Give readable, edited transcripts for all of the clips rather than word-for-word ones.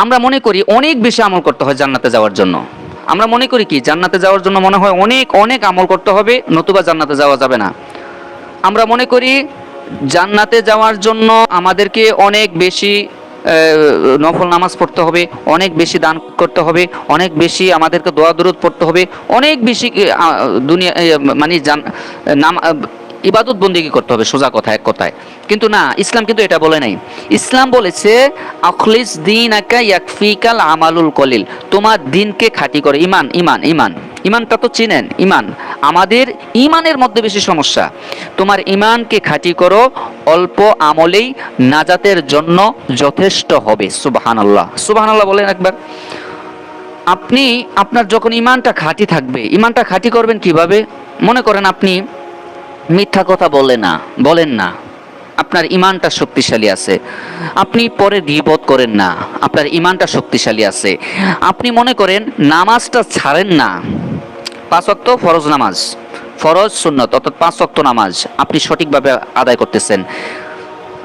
আমরা মনে করি অনেক বেশি আমল করতে হয় জান্নাতে যাওয়ার জন্য। আমরা মনে করি কি জান্নাতে যাওয়ার জন্য মনে হয় অনেক অনেক আমল করতে হবে, নতুবা জান্নাতে যাওয়া যাবে না। আমরা মনে করি জান্নাতে যাওয়ার জন্য আমাদেরকে অনেক বেশি নফল নামাজ পড়তে হবে, অনেক বেশি দান করতে হবে, অনেক বেশি আমাদেরকে দোয়া দরুদ পড়তে হবে, অনেক বেশি দুনিয়া মানে নাম ইবাদত বন্দেগী করতে হবে, সোজা কথা এক কথায়। কিন্তু না, ইসলাম কিন্তু এটা বলে নাই। ইসলাম বলেছে আখলিস দীনাকা ইয়াকফিকাল আমালুল কলিল, তোমার দিনকে খাঁটি করে। ইমান ইমান ইমান ইমানটা তো চিনেন, ইমান আমাদের ইমানের মধ্যে বেশি সমস্যা। তোমার ইমানকে খাঁটি করো, অল্প আমলেই নাজাতের জন্য যথেষ্ট হবে। সুবহানাল্লাহ, সুবহানাল্লাহ বলেন একবার। আপনি আপনার যখন ইমানটা খাঁটি থাকবে, ইমানটা খাঁটি করবেন কিভাবে? মনে করেন আপনি মিথ্যা কথা বলেন না, আপনার ইমানটা শক্তিশালী আছে। আপনি পরে গীবত করেন না, আপনার ইমানটা শক্তিশালী আছে। আপনি মনে করেন নামাজটা ছাড়েন না, 5 ওয়াক্ত ফরজ নামাজ, ফরজ সুন্নত অর্থাৎ 5 ওয়াক্ত নামাজ আপনি সঠিকভাবে আদায় করতেছেন,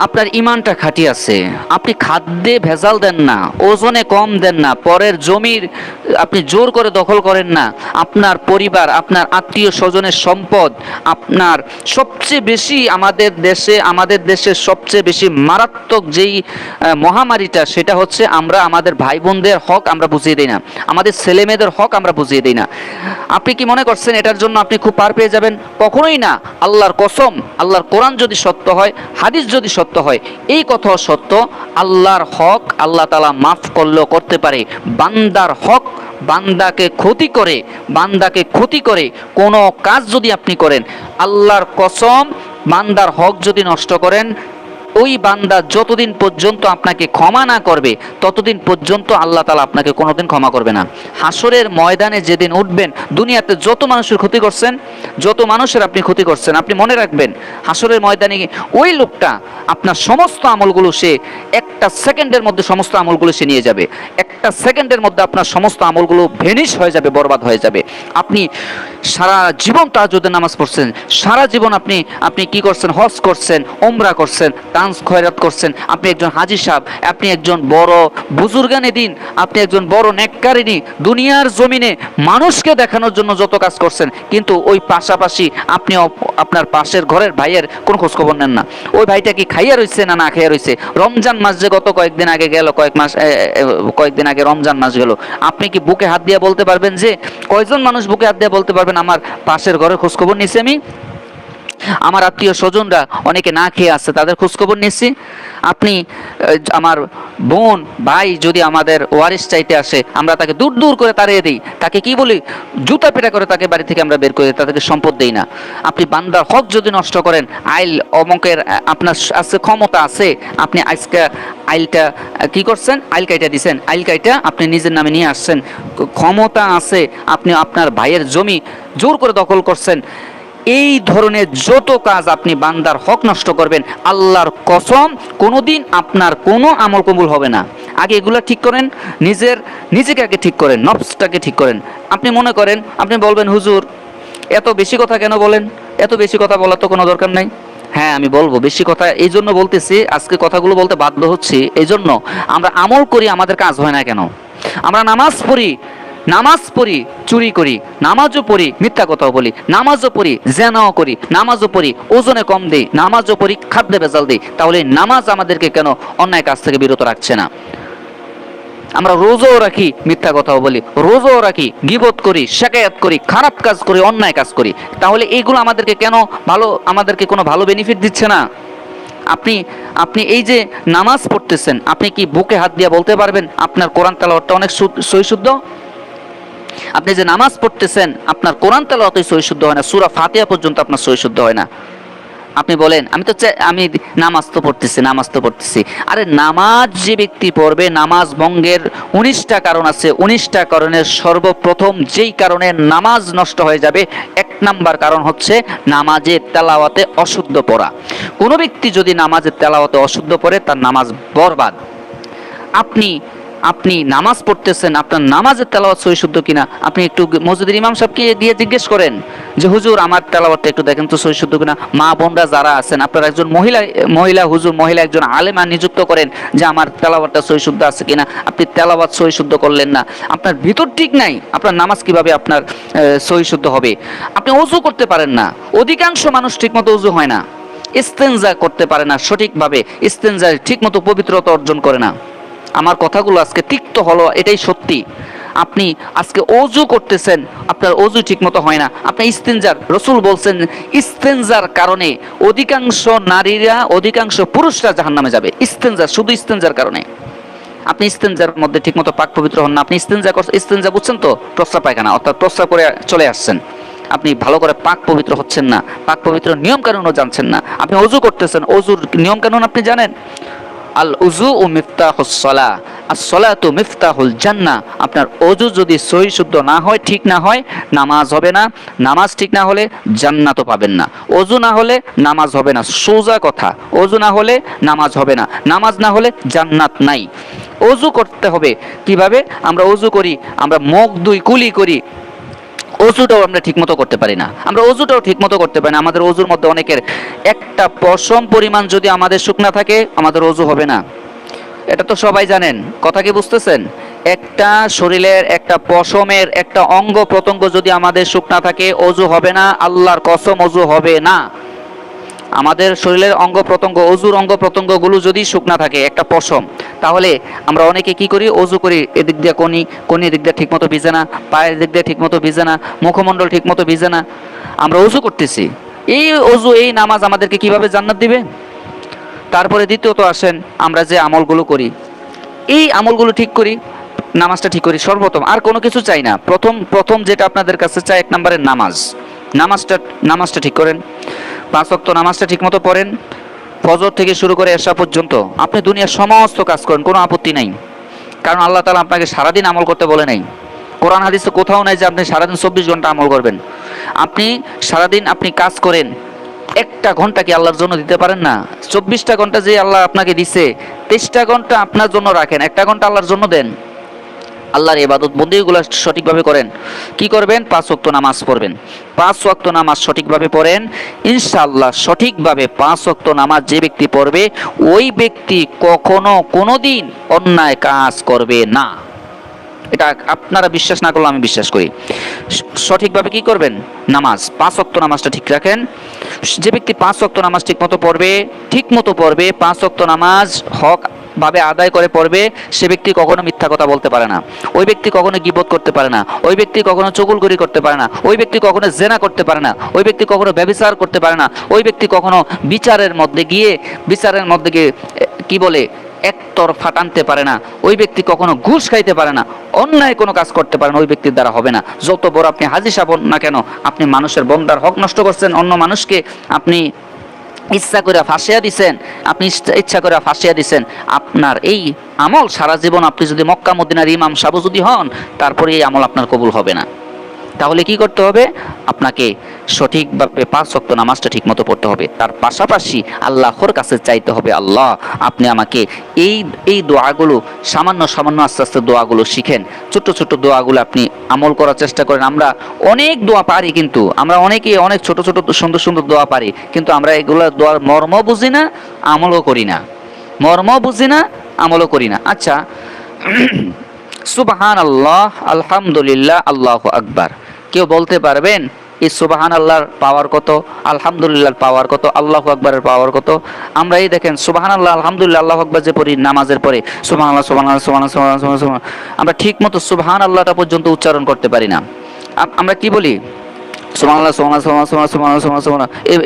আপনার ইমানটা খাঁটি আছে। আপনি খাদ্যে ভেজাল দেন না, ওজনে কম দেন না, পরের জমির আপনি জোর করে দখল করেন না। আপনার পরিবার, আপনার আত্মীয় স্বজনের সম্পদ, আপনার সবচেয়ে বেশি আমাদের দেশে সবচেয়ে বেশি মারাত্মক যেই মহামারীটা, সেটা হচ্ছে আমরা আমাদের ভাই বোনদের হক আমরা বুঝিয়ে দিই না, আমাদের ছেলে মেয়েদের হক আমরা বুঝিয়ে দিই না। আপনি কি মনে করছেন এটার জন্য আপনি খুব পার পেয়ে যাবেন? কখনোই না। আল্লাহর কসম, আল্লাহর কোরআন যদি সত্য হয়, হাদিস যদি সত্য হয়, এই কথাও সত্য, আল্লাহর হক আল্লাহ তাআলা মাফ করলেও করতে পারে। বান্দার হক, বান্দাকে ক্ষতি করে কোনো কাজ যদি আপনি করেন, আল্লাহর কসম, বান্দার হক যদি নষ্ট করেন, ওই বান্দা যতদিন পর্যন্ত আপনাকে ক্ষমা না করবে ততদিন পর্যন্ত আল্লাহ তাআলা আপনাকে কোনোদিন ক্ষমা করবে না। হাসরের ময়দানে যেদিন উঠবেন, দুনিয়াতে যত মানুষের ক্ষতি করছেন, যত মানুষের আপনি ক্ষতি করছেন, আপনি মনে রাখবেন হাসরের ময়দানে ওই লোকটা আপনার সমস্ত আমলগুলো সে একটা সেকেন্ডের মধ্যে সমস্ত আমলগুলো সে নিয়ে যাবে। একটা সেকেন্ডের মধ্যে আপনার সমস্ত আমলগুলো ভেনিশ হয়ে যাবে, বরবাদ হয়ে যাবে। আপনি সারা জীবন তাহাজ্জুদের নামাজ পড়ছেন, সারা জীবন আপনি কি করছেন? হজ করছেন, ওমরা করছেন, দান খয়রাত করছেন, আপনি একজন হাজী সাহেব, আপনি একজন বড় বুজুর্গানে দিন, আপনি একজন বড় নেককারিনী, দুনিয়ার জমিনে মানুষকে দেখানোর জন্য যত কাজ করছেন, কিন্তু ওই পাশাপাশি আপনি আপনার পাশের ঘরের ভাইয়ের কোনো খোঁজখবর নেন না। ওই ভাইটা কি খাইয়া রয়েছে না না খাইয়া রয়েছে? রমজান মাস যে গত কয়েকদিন আগে গেল, কয়েকদিন আগে রমজান মাস গেল, আপনি কি বুকে হাত দিয়ে বলতে পারবেন যে কয়জন মানুষ বুকে হাত দিয়ে বলতে পারবেন আমার পাশের ঘরের খোঁজখবর নিছি আমি? আমার আত্মীয় স্বজনরা অনেকে না খেয়ে আসছে, তাদের খোঁজখবর নিচ্ছি। আপনি আমার বোন ভাই যদি আমাদের ওয়ারিশ চাইতে আসে, আমরা তাকে দূর দূর করে তাড়িয়ে দিই, তাকে কি বলি? জুতা পেটা করে তাকে বাড়ি থেকে আমরা বের করে দিই, তাদেরকে সম্পদ দেই না। আপনি বান্দার হক যদি নষ্ট করেন, আইল অমকের আপনার আছে ক্ষমতা আছে, আপনি আজকে আইলটা কি করছেন? আইল কাইটা দিছেন, আইল কাইটা আপনি নিজের নামে নিয়ে আসছেন, ক্ষমতা আছে, আপনি আপনার ভাইয়ের জমি জোর করে দখল করছেন। এই ধরনের যত কাজ আপনি বান্দার হক নষ্ট করবেন, আল্লাহর কসম কোনোদিন আপনার কোনো আমল কবুল হবে না। আগে এগুলো ঠিক করেন, নিজেকে আগে ঠিক করেন, নফসটাকে ঠিক করেন। আপনি মনে করেন, আপনি বলবেন হুজুর এত বেশি কথা কেন বলেন? এত বেশি কথা বলার তো কোনো দরকার নাই। হ্যাঁ, আমি বলবো বেশি কথা এই জন্য বলতেছি, আজকে কথাগুলো বলতে বাধ্য হচ্ছি এই জন্য। আমরা আমল করি, আমাদের কাজ হয় না কেন? আমরা নামাজ পড়ি চুরি করি, নামাজও পড়ি মিথ্যা কথাও বলি, নামাজও পড়ি জেনাও করি, নামাজও পড়ি ওজনে কম দেই, নামাজও পড়ি খাদ্যে ভেজাল দেই। তাহলে নামাজ আমাদেরকে কেন অন্যায় কাজ থেকে বিরত রাখছে না? আমরা রোজাও রাখি, মিথ্যা কথাও বলি, রোজাও রাখি, গীবত করি, শিকায়াত করি, খারাপ কাজ করি, অন্যায় কাজ করি। তাহলে এইগুলো আমাদেরকে কেন আমাদেরকে কোনো ভালো বেনিফিট দিচ্ছে না? আপনি এই যে নামাজ পড়তেছেন, আপনি কি বুকে হাত দিয়ে বলতে পারবেন আপনার কোরআন তেলাওয়াতটা অনেক সহি শুদ্ধ? আপনি যে নামাজ পড়তেছেন, আপনার কোরআন তেলাওয়াতই সহি শুদ্ধ হয় না, সূরা ফাতিহা পর্যন্ত আপনার সহি শুদ্ধ হয় না। আপনি বলেন আমি নামাজ তো পড়তেছি। আরে নামাজ যে ব্যক্তি পড়বে, নামাজ ভঙ্গের 19টা কারণ আছে। 19টা কারণের সর্বপ্রথম যেই কারণে নামাজ নষ্ট হয়ে যাবে, 1 নাম্বার কারণ হচ্ছে নামাজের তেলাওয়াতে অশুদ্ধ পড়া। কোনো ব্যক্তি যদি নামাজের তেলাওয়াতে অশুদ্ধ পড়ে, তার নামাজ বরবাদ। আপনি আপনি নামাজ পড়তেছেন, আপনার নামাজের তেলাওয়াত সহি শুদ্ধ কিনা আপনি একটু মসজিদের ইমাম সাহেবকে গিয়ে জিজ্ঞেস করেন যে হুজুর আমার তেলাওয়াতটা একটু দেখেন তো সহি শুদ্ধ কিনা। মা বোনরা যারা আছেন, আপনারা একজন মহিলা হুজুর, মহিলা একজন আলেমা নিযুক্ত করেন যে আমার তেলাওয়াতটা সহি শুদ্ধ আছে কিনা। আপনি তেলাওয়াত সহি শুদ্ধ করলেন না, আপনার ভিতর ঠিক নাই, আপনার নামাজ কিভাবে আপনার সহি শুদ্ধ হবে? আপনি ওযু করতে পারেন না, অধিকাংশ মানুষ ঠিকমতো ওযু হয় না, ইস্তেনজা করতে পারে না সঠিকভাবে, ইস্তেনজা ঠিকমতো পবিত্রতা অর্জন করে না। আমার কথাগুলো আজকে তিক্ত হলো, এটাই সত্যি। আপনি আজকে ওযু করতেছেন, আপনার ওযু ঠিকমতো হয় না, আপনি ইস্তেনজার, রাসূল বলছেন ইস্তেনজার কারণে অধিকাংশ নারীরা, অধিকাংশ পুরুষরা জাহান্নামে যাবে। ইস্তেনজা, শুধু ইস্তেনজার কারণে। আপনি ইস্তেনজার মধ্যে ঠিকমতো পাক পবিত্র হন না, আপনি ইস্তেনজা বুঝছেন তো, প্রস্রাব পায়খানা, অর্থাৎ প্রস্রাব করে চলে আসছেন, আপনি ভালো করে পাক পবিত্র হচ্ছেন না, পাক পবিত্র নিয়ম কানুনও জানছেন না। আপনি ওযু করতেছেন, ওযুর নিয়ম কানুন আপনি জানেন? আল উযু ও মিফতাহুস সালাহ, as-সালাতু মিফতাহুল জান্নাহ। আপনার ওযু যদি সহি শুদ্ধ না হয়, ঠিক না হয়, নামাজ হবে না। নামাজ ঠিক না হলে জান্নাতও পাবেন না। ওযু না হলে নামাজ হবে না, সোজা কথা। ওযু না হলে নামাজ হবে না, নামাজ না হলে জান্নাত নাই। ওযু করতে হবে কিভাবে? আমরা ওযু করি, আমরা মুখ দুই কুলি করি, ওযুটাও আমরা ঠিকমতো করতে পারি না। আমরা ওযুটাও ঠিকমতো করতে পারি না। আমাদের ওযুর মধ্যে অনেকের একটা পশম পরিমাণ যদি আমাদের শুকনা থাকে, আমাদের ওযু হবে না। এটা তো সবাই জানেন, কথা কি বুঝতেছেন? একটা শরীরের একটা পশমের একটা অঙ্গ প্রত্যঙ্গ যদি আমাদের শুকনা থাকে, ওযু হবে না, আল্লাহর কসম ওযু হবে না। আমাদের শরীরের অঙ্গ প্রত্যঙ্গ, অজুর অঙ্গ প্রত্যঙ্গগুলো যদি শুকনা থাকে, একটা পশম, তাহলে আমরা অনেকে কি করি? অজু করি, এদিক দিয়ে কোনি এদিক দিয়ে ঠিকমতো ভিজে না, পায়ের দিক দিয়ে ঠিকমতো ভিজে না, মুখমণ্ডল ঠিকমতো ভিজে না, আমরা অজু করতেছি। এই অজু, এই নামাজ আমাদেরকে কিভাবে জান্নাত দিবে? তারপরে দ্বিতীয়ত আসেন, আমরা যে আমলগুলো করি, এই আমলগুলো ঠিক করি, নামাজটা ঠিক করি সর্বপ্রথম, আর কোনো কিছু চাই না। প্রথম যেটা আপনাদের কাছে চাই, 1 নম্বরের নামাজটা ঠিক করেন। 5 ওয়াক্ত নামাজটা ঠিকমতো পড়েন, ফজর থেকে শুরু করে এশা পর্যন্ত। আপনি দুনিয়ার সমস্ত কাজ করেন, কোনো আপত্তি নাই, কারণ আল্লাহ তাআলা আপনাকে সারাদিন আমল করতে বলে নাই। কোরআন হাদিসে কোথাও নাই যে আপনি সারাদিন 24 ঘন্টা আমল করবেন। আপনি সারাদিন আপনি কাজ করেন, 1টা ঘন্টা কি আল্লাহর জন্য দিতে পারেন না? 24টা ঘন্টা যে আল্লাহ আপনাকে দিছে, 23টা ঘন্টা আপনার জন্য রাখেন, 1টা ঘন্টা আল্লাহর জন্য দেন। আল্লাহর ইবাদত বন্দেগীগুলো সঠিকভাবে করেন। কি করবেন? 5 ওয়াক্ত নামাজ পড়বেন। 5 ওয়াক্ত নামাজ সঠিকভাবে পড়েন, ইনশাআল্লাহ সঠিকভাবে 5 ওয়াক্ত নামাজ যে ব্যক্তি পড়বে, ওই ব্যক্তি কখনো কোনোদিন অন্যায় কাজ করবে না। এটা আপনারা বিশ্বাস না করলে আমি বিশ্বাস করি। সঠিকভাবে কি করবেন? নামাজ, 5 ওয়াক্ত নামাজটা ঠিক রাখেন। যে ব্যক্তি 5 ওয়াক্ত নামাজ ঠিকমতো পড়বে, 5 ওয়াক্ত নামাজ হক ভাবে আদায় করে পড়বে, সে ব্যক্তি কখনো মিথ্যা কথা বলতে পারে না, ওই ব্যক্তি কখনো গীবত করতে পারে না, ওই ব্যক্তি কখনো চুগলখড়ি করতে পারে না, ওই ব্যক্তি কখনো জেনা করতে পারে না, ওই ব্যক্তি কখনো ব্যভিচার করতে পারে না, ওই ব্যক্তি কখনো বিচারের মধ্যে গিয়ে কি বলে একতরফা টানতে পারে না, ওই ব্যক্তি কখনো ঘুষ খাইতে পারে না, অন্যায় কোনো কাজ করতে পারে না, ওই ব্যক্তির দ্বারা হবে না। যত বড় আপনি হাজী সাহেব হন না কেন, আপনি মানুষের বন্দার হক নষ্ট করছেন, অন্য মানুষকে আপনি ইচ্ছা করে ফাঁসিয়া দিছেন, আপনার এই আমল সারা জীবন, আপনি যদি মক্কা মদিনার ইমাম সাহেব যদি হন, তারপরে এই আমল আপনার কবুল হবে না। তাহলে কি করতে হবে? আপনাকে সঠিকভাবে 5 ওয়াক্ত নামাজটা ঠিকমতো পড়তে হবে। তার পাশাপাশি আল্লাহর কাছে চাইতে হবে, আল্লাহ আপনি আমাকে এই দোয়াগুলো, সামান্য আস্তে আস্তে দোয়াগুলো শিখেন, ছোট দোয়াগুলো আপনি আমল করার চেষ্টা করেন। আমরা অনেক দোয়া পারি, কিন্তু আমরা অনেকেই অনেক ছোট সুন্দর দোয়া পারি, কিন্তু আমরা এগুলো দোয়ার মর্ম বুঝি না, আমলও করি না। আচ্ছা, সুবহানাল্লাহ, আলহামদুলিল্লাহ, আল্লাহু আকবার, কেউ বলতে পারবেন এই সুবহানাল্লাহর পাওয়ার কত, আলহামদুলিল্লাহর পাওয়ার কত, আল্লাহু আকবারের পাওয়ার কত? আমরা এই দেখেন সুবহানাল্লাহ, আলহামদুলিল্লাহ, আল্লাহু আকবার যে পড়ি নামাজের পরে, সুবহানাল্লাহ, আমরা ঠিকমতো সুবহানাল্লাহটা পর্যন্ত উচ্চারণ করতে পারি না। আমরা কি বলি? সুবহানাল্লাহ,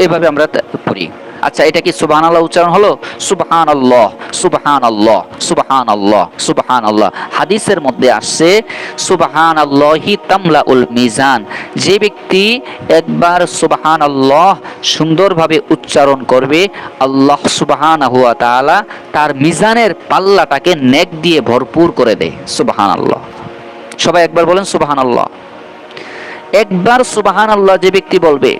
এইভাবে আমরা পড়ি। আচ্ছা, এটা কি সুবহানাল্লাহ উচ্চারণ হলো? সুবহানাল্লাহ। হাদিসের মধ্যে আসছে সুবহানাল্লাহি তামলাউল মিজান, যে ব্যক্তি একবার সুবহানাল্লাহ সুন্দরভাবে উচ্চারণ করবে, আল্লাহ সুবহানাহু ওয়া তাআলা তার মিজানের পাল্লাটাকে নেক দিয়ে ভরপুর করে দেয়। সুবহানাল্লাহ। সবাই একবার বলেন সুবহানাল্লাহ। একবার সুবহানাল্লাহ যে ব্যক্তি বলবে,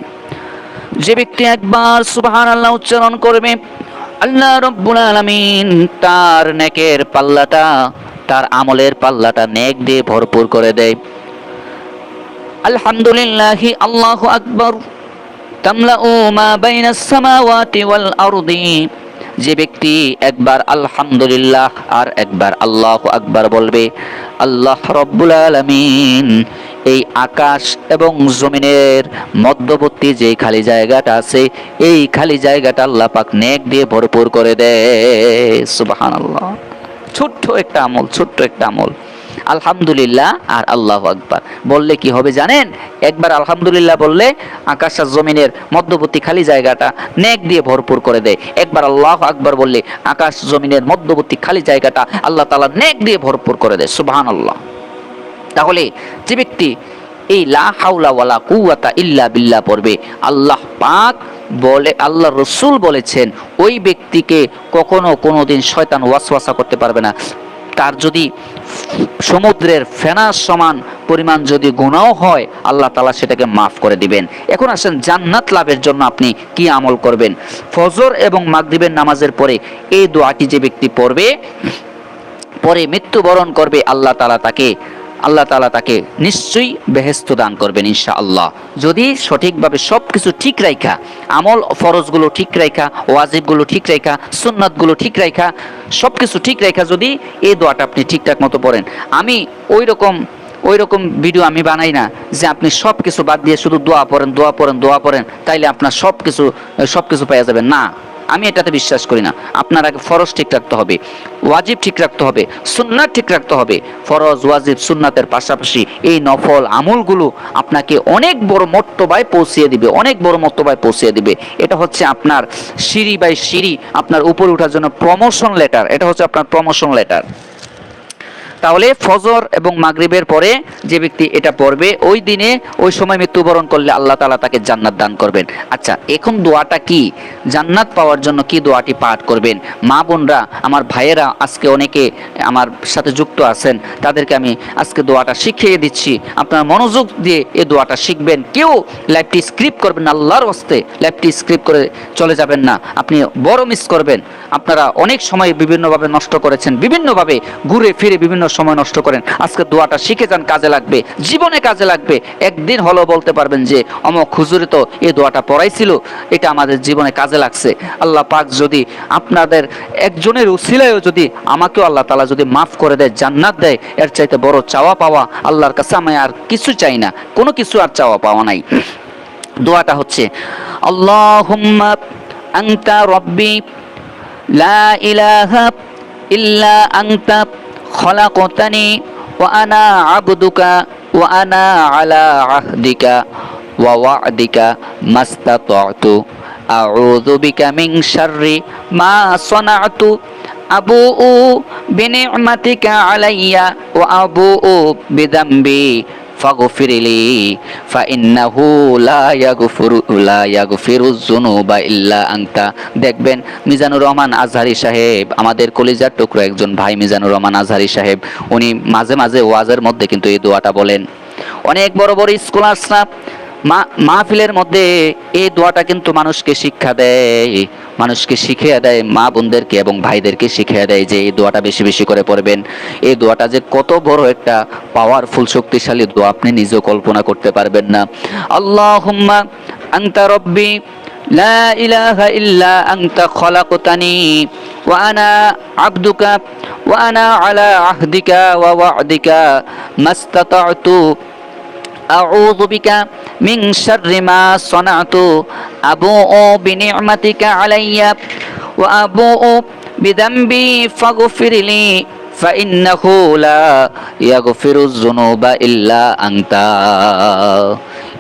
যে ব্যক্তি একবার সুবহানাল্লাহ উচ্চারণ করবে, আল্লাহ রাব্বুল আলামিন তার নেকের পাল্লাটা, তার আমলের পাল্লাটা নেক দিয়ে ভরপুর করে দেয়। আলহামদুলিল্লাহি আল্লাহু আকবার তামলাউ মা বাইনাস সামাওয়াতি ওয়াল আরদি। যে ব্যক্তি একবার আলহামদুলিল্লাহ আর একবার আল্লাহু আকবার বলবে, আল্লাহ রব্বুল আলামিন এই আকাশ এবং জমিনের মধ্যবর্তী যে খালি জায়গাটা আছে, এই খালি জায়গাটা আল্লাহ পাক নেক দিয়ে ভরপুর করে দেয়। সুবহানাল্লাহ। ছোট্ট একটা আমল, ছোট্ট একটা আমল। আলহামদুলিল্লাহ আর আল্লাহু আকবার বললে কি হবে জানেন? একবার আলহামদুলিল্লাহ বললে আকাশ আর জমিনের মধ্যবর্তী খালি জায়গাটা নেক দিয়ে ভরপুর করে দেয়। একবার আল্লাহু আকবার বললে আকাশ জমিনের মধ্যবর্তী খালি জায়গাটা আল্লাহ তাআলা নেক দিয়ে ভরপুর করে দেয়। সুবহানাল্লাহ। তাহলে যে ব্যক্তি এই লা হাওলা ওয়ালা কুওয়াতা ইল্লা বিল্লাহ পড়বে, আল্লাহ পাক বলে, আল্লাহ রসুল বলেছেন ওই ব্যক্তিকে কখনো কোনোদিন শয়তান ওয়াসওয়াসা করতে পারবে না। তার যদি সমুদ্রের ফেনার সমান পরিমাণ যদি গুনাহ হয়, আল্লাহ তাআলা সেটাকে মাফ করে দিবেন। এখন আসেন জান্নাত লাভের জন্য আপনি কি আমল করবেন। ফজর এবং মাগরিবের নামাজের পরে এই দোয়াটি যে ব্যক্তি পড়বে, পরে মৃত্যুবরণ করবে, আল্লাহ তাআলা তাকে নিশ্চয়ই বেহেশত দান করবেন ইনশাআল্লাহ। যদি সঠিকভাবে সবকিছু ঠিক রাখা, আমল ফরজগুলো ঠিক রাখা, ওয়াজিবগুলো ঠিক রাখা, সুন্নাতগুলো ঠিক রাখা, সবকিছু ঠিক রাখা যদি এই দোয়াটা আপনি ঠিকঠাক মতো পড়েন। আমি ওই রকম ভিডিও আমি বানাই না যে আপনি সব কিছু বাদ দিয়ে শুধু দোয়া পড়েন তাইলে আপনার সব কিছু পেয়ে যাবেন, না। আমি এটাতে বিশ্বাস করি না। আপনার আগে ফরজ ঠিক রাখতে হবে, ওয়াজিব ঠিক রাখতে হবে, সুন্নাত ঠিক রাখতে হবে। ফরজ, ওয়াজিব, সুন্নাতের পাশাপাশি এই নফল আমলগুলো আপনাকে অনেক বড় মর্তবায় পৌঁছিয়ে দিবে। এটা হচ্ছে আপনার সিঁড়ি বাই সিঁড়ি আপনার উপরে ওঠার জন্য প্রমোশন লেটার। এটা হচ্ছে আপনার প্রমোশন লেটার। তাহলে ফজর এবং মাগরিবের পরে যে ব্যক্তি এটা পড়বে, ওই দিনে ওই সময় মৃত্যুবরণ করলে আল্লাহ তাআলা তাকে জান্নাত দান করবেন। আচ্ছা, এখন দোয়াটা কি? জান্নাত পাওয়ার জন্য কি দোয়াটি পাঠ করবেন? মা বোনরা, আমার ভাইয়েরা আজকে অনেকে আমার সাথে যুক্ত আছেন, তাদেরকে আমি আজকে দোয়াটা শিখিয়ে দিচ্ছি। আপনারা মনোযোগ দিয়ে এই দোয়াটা শিখবেন। কেউ লাইভটি স্ক্রিপ্ট করবেন না, আল্লাহর ওয়াস্তে লাইভটি স্ক্রিপ্ট করে চলে যাবেন না, আপনি বড় মিস করবেন। আপনারা অনেক সময় বিভিন্নভাবে নষ্ট করেছেন, বিভিন্নভাবে ঘুরে ফিরে বিভিন্ন সময় নষ্ট করেন। আজকে দোয়াটা শিখে যান, কাজে লাগবে, জীবনে কাজে লাগবে। একদিন হলো বলতে পারবেন যে অমুক হুজুরে তো এই দোয়াটা পড়াইছিল, এটা আমাদের জীবনে কাজে লাগছে। আল্লাহ পাক যদি আপনাদের একজনের উসিলায়ও যদি আমাকেও আল্লাহ তাআলা যদি মাফ করে দেয়, জান্নাত দেয়, এর চাইতে বড় চাওয়া পাওয়া আল্লাহর কাছে আমি আর কিছু চাই না, কোনো কিছু আর চাওয়া পাওয়া নাই। দোয়াটা হচ্ছে, আল্লাহুম্মা আনতা রব্বি লা ইলাহা ইল্লা আনতা খলাকতানি ওয়া আনা আবদুকা ওয়া আনা আলা আহদিকা ওয়া ওয়া'দিকা মাস্তাতা'তু আউযু বিকা মিন শাররি মা সানা'তু আবুউ বিনি'মাতিকা আলাইয়া ওয়া আবুউ বিযামবি ফাগফিরলি ফাইন্নাহু লা ইয়াগফিরুয যুনুবা ইল্লা আনতা। দেখবেন মিজানুর রহমান আজহারী সাহেব, আমাদের কলিজার টুকরো একজন ভাই মিজানুর রহমান আজহারী সাহেব, উনি মাঝে মাঝে ওয়াজের মধ্যে কিন্তু এই দোয়াটা বলেন। অনেক বড় বড় স্কলারসরা মাহফিলের মধ্যে এই দোয়াটা কিন্তু মানুষকে শিক্ষা দেয়, মানুষকে শিখিয়ে দেয়, মা বোনদেরকে এবং ভাইদেরকে শিখিয়ে দেয় যে এই দোয়াটা বেশি বেশি করে পড়বেন। এই দোয়াটা যে কত বড় একটা পাওয়ারফুল, শক্তিশালী দোয়া আপনি নিজেও কল্পনা করতে পারবেন না। আল্লাহুম্মা আনতা রব্বি লা ইলাহা ইল্লা আনতা খলাকতানি ওয়া আনা আবদুকা ওয়া আনা আলা আহদিকা ওয়া ওয়া'দিকা মাস্তাতা'তু আউযু বিকা মিন শাররি মা সানা'তু আবুউ বিনি'মাতিকা আলাইয়া ওয়া আবুউ বিযামবি ফাগফিরলি ফাইন্নাহু লা ইয়াগফিরুয যুনুবা ইল্লা আনতা।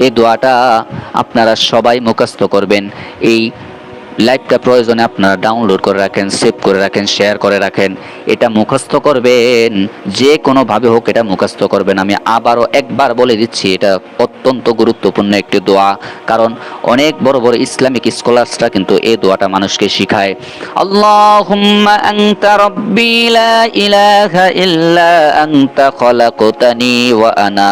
এই দোয়াটা আপনারা সবাই মুখস্থ করবেন। এই লাইভটা প্রয়োজনে আপনারা ডাউনলোড করে রাখেন, সেভ করে রাখেন, শেয়ার করে রাখেন। এটা মুখস্থ করবেন, যে কোনোভাবে হোক এটা মুখস্থ করবেন। আমি আবারও একবার বলে দিচ্ছি, এটা অত্যন্ত গুরুত্বপূর্ণ একটি দোয়া, কারণ অনেক বড় বড় ইসলামিক স্কলারসরা কিন্তু এই দোয়াটা মানুষকে শিখায়। আল্লাহুম্মা আনতা রব্বি লা ইলাহা ইল্লা আনতা খলাকতানি ওয়া আনা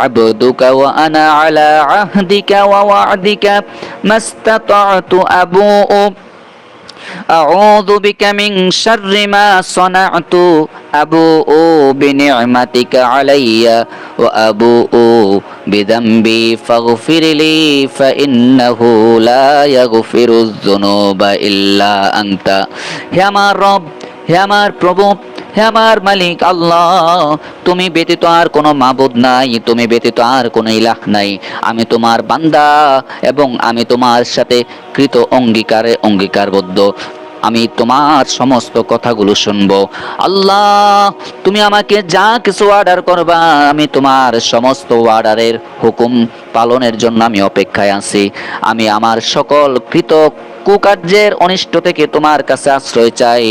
عبدك وأنا على عهدك ووعدك ما استطعت أعوذ بك من شر ما صنعت أبوء بنعمتك علي وأبوء بذنبي فاغفر لي فإنه لا يغفر الذنوب إلا أنت। হে আমার রব, হে আমার প্রভু, হে আমার মালিক আল্লাহ, তুমি ব্যতীত আর কোনো মাবুদ নাই, তুমি ব্যতীত আর কোনো ইলাহ নাই। আমি তোমার বান্দা এবং আমি তোমার সাথে কৃত অঙ্গীকারবদ্ধ। আমি তোমার সমস্ত কথাগুলো শুনবো। আল্লাহ, তুমি আমাকে যা কিছু অর্ডার করবা, আমি তোমার সমস্ত অর্ডারের হুকুম পালনের জন্য আমি অপেক্ষায় আছি। আমি আমার সকল কৃত কুকার্যের অনিষ্ট থেকে তোমার কাছে আশ্রয় চাই।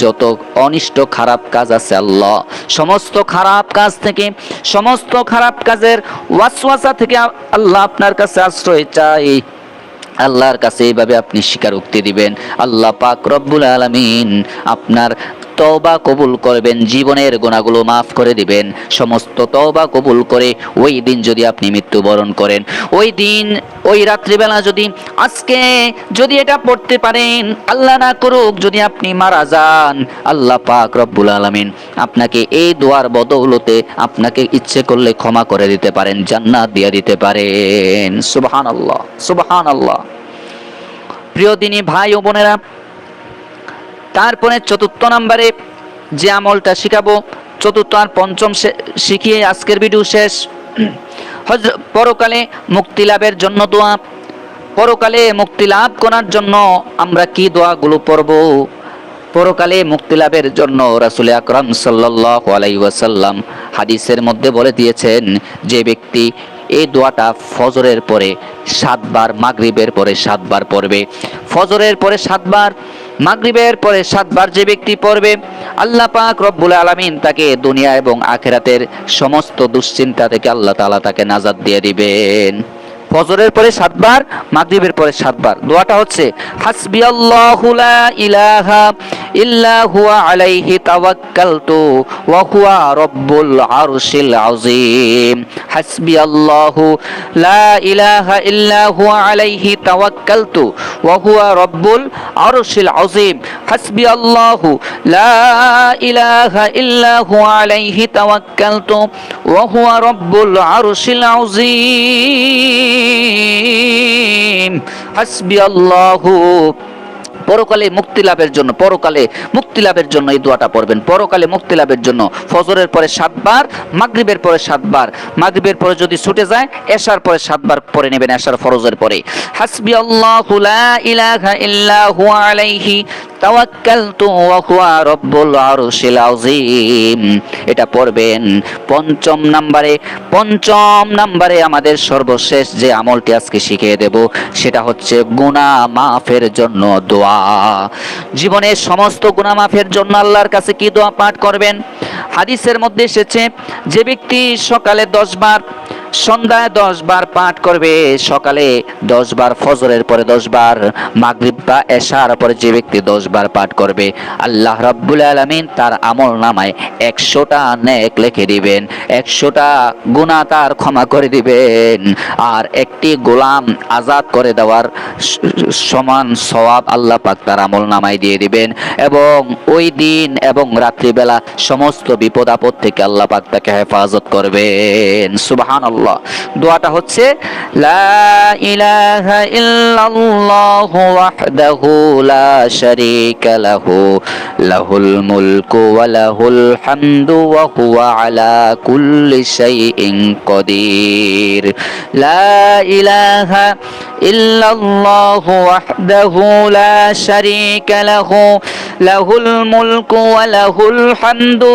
যত অনিষ্ট খারাপ কাজ আছে আল্লাহ, সমস্ত খারাপ কাজ থেকে, সমস্ত খারাপ কাজের ওয়াসওয়াসা থেকে আল্লাহ আপনার কাছে আশ্রয় চাই। আল্লাহর কাছে এইভাবে আপনি স্বীকারোক্তি দিবেন। আল্লাহ পাক রব্বুল আলামিন আপনার তওবা কবুল করবেন, জীবনের গুনাহগুলো মাফ করে দিবেন। সমস্ত তওবা কবুল করে ওই দিন যদি আপনি মৃত্যুবরণ করেন, ওই দিন ওই রাত্রিবেলা যদি আজকে যদি এটা পড়তে পারেন, আল্লাহ না করুক যদি আপনি মারা যান, আল্লাহ পাক রব্বুল আলামিন আপনাকে এই দোয়ার বদৌলতে আপনাকে ইচ্ছে করলে ক্ষমা করে দিতে পারেন, জান্নাত দিয়ে দিতে পারেন। সুবহানাল্লাহ, সুবহানাল্লাহ। প্রিয় দিনী ভাই ও বোনেরা, তারপরে ৪র্থ নম্বরে যে আমলটা শিখাবো, চতুর্থ আর পঞ্চম শিখিয়ে আজকের ভিডিও শেষ। পরকালে মুক্তি লাভের জন্য দোয়া। পরকালে মুক্তি লাভ করার জন্য আমরা কি দোয়াগুলো পড়ব? পরকালে মুক্তি লাভের জন্য রাসূল আকরাম সাল্লাল্লাহু আলাইহি ওয়াসাল্লাম হাদিসের মধ্যে বলে দিয়েছেন, যে ব্যক্তি এই দোয়াটা ফজরের পরে 7 বার, মাগরিবের পরে 7 বার পড়বে, ফজরের পরে 7 বার, মাগরিবের পরে 7 বার যে ব্যক্তি পড়বে, আল্লাহ পাক রব্বুল আলামিন তাকে দুনিয়া এবং আখিরাতের সমস্ত দুশ্চিন্তা থেকে আল্লাহ তাআলা তাকে নাজাত দিয়ে দিবেন। ফজরের পরে 7 বার, মাগরিবের পরে 7 বার। দোয়াটা হচ্ছে হাসবিয়াল্লাহু লা ইলাহা ইল্লা হুয়া আলাইহি তাওয়াক্কালতু ওয়া হুয়া রব্বুল আরশিল আযীম। হাসবিয়াল্লাহু লা ইলাহা ইল্লা হুয়া আলাইহি তাওয়াক্কালতু ওয়া হুয়া রব্বুল আরশিল আযীম। হাসবিয়াল্লাহু লা ইলাহা ইল্লা হুয়া আলাইহি তাওয়াক্কালতু ওয়া হুয়া রব্বুল আরশিল আযীম। হাসবিয়াল্লাহু। পরকালে মুক্তি লাভের জন্য, পরকালে মুক্তি লাভের জন্য এই দোয়াটা পড়বেন। পরকালে মুক্তি লাভের জন্য ফজরের পরে 7 বার, মাগরিবের পরে 7 বার, মাগরিবের পরে যদি ছুটে যায় এশার পরে 7 বার পড়ে নেবেন, এশার ফরজের পরে। হাসবিয়াল্লাহু লা ইলাহা ইল্লা হুয়া আলাইহি তাওয়াক্কালতু ওয়া হুয়া রব্বুল আরশিল আযীম। এটা পড়বেন। পঞ্চম নম্বরে আমাদের সর্বশেষ যে আমলটি আজকে শিখিয়ে দেব সেটা হচ্ছে গুনাহ মাফের জন্য দোয়া। জীবনের সমস্ত গুনাহ মাফের জন্য আল্লাহর কাছে কি দোয়া পাঠ করবেন? হাদিসের মধ্যে এসেছে, যে ব্যক্তি সকালে 10 বার, সন্ধ্যায় 10 বার পাঠ করবে, সকালে 10 বার, ফজরের পরে 10 বার, মাগরিব বা এশার পরে যে ব্যক্তি 10 বার পাঠ করবে, আল্লাহ রাব্বুল আলামিন তার আমলনামায় 100টা নেক লিখে দিবেন, 100টা গুনাহ তার ক্ষমা করে দিবেন, আর একটি গোলাম আজাদ করে দেওয়ার সমান সওয়াব আল্লাহ পাক তার আমলনামায় দিয়ে দিবেন। এবং ওই দিন এবং রাত্রিবেলা সমস্ত বিপদ আপদ থেকে আল্লাহ পাক তাকে হেফাজত করবেন। সুবহানাল্লাহ। দোয়াটা হচ্ছে লা ইলাহা ইল্লাল্লাহু ওয়াহদাহু লা শারীকা লাহু লাহুল মুলকু ওয়া লাহুল হামদু ওয়া হুয়া আলা কুল্লি শাইইন কাদির। লা ইলাহা ইল্লাল্লাহু ওয়াহদাহু লা শারীকা লাহু লাহুল মুলকু ওয়া লাহুল হামদু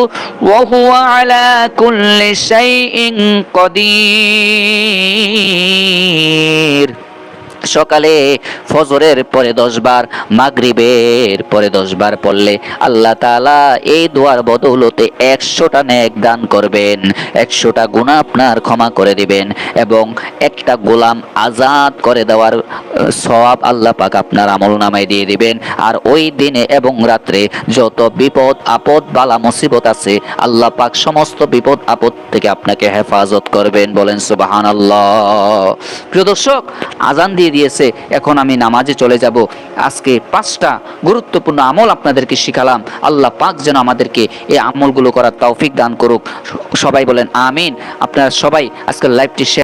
ওয়া হুয়া আলা কুল্লি শাইইন কাদির। সকালে ফজরের পরে 10 বার, মাগরিবের পরে 10 বার পড়লে আল্লাহ তাআলা এই দোয়ার বদৌলতে 100টা নেক দান করবেন, 100টা গুনাহ আপনার ক্ষমা করে দিবেন এবং একটা গোলাম আজাদ করে দেওয়ার সওয়াব আল্লাহ পাক আপনার আমলনামায় দিয়ে দিবেন। আর ওই দিনে এবং রাত্রে যত বিপদ আপদ বালা মুসিবত আছে আল্লাহ পাক সমস্ত বিপদ আপদ থেকে আপনাকে হেফাজত করবেন। বলেন সুবহানাল্লাহ। প্রিয় দর্শক, আজান দিয়ে দিয়েছে, এখন আমি নামাজে চলে যাব। আজকে 5টা গুরুত্বপূর্ণ আমল আপনাদেরকে শিখালাম। আল্লাহ পাক যেন আমাদেরকে এই আমলগুলো করার তৌফিক দান করুক। সবাই বলেন আমিন। আপনারা সবাই আজকের লাইভটি শেয়ার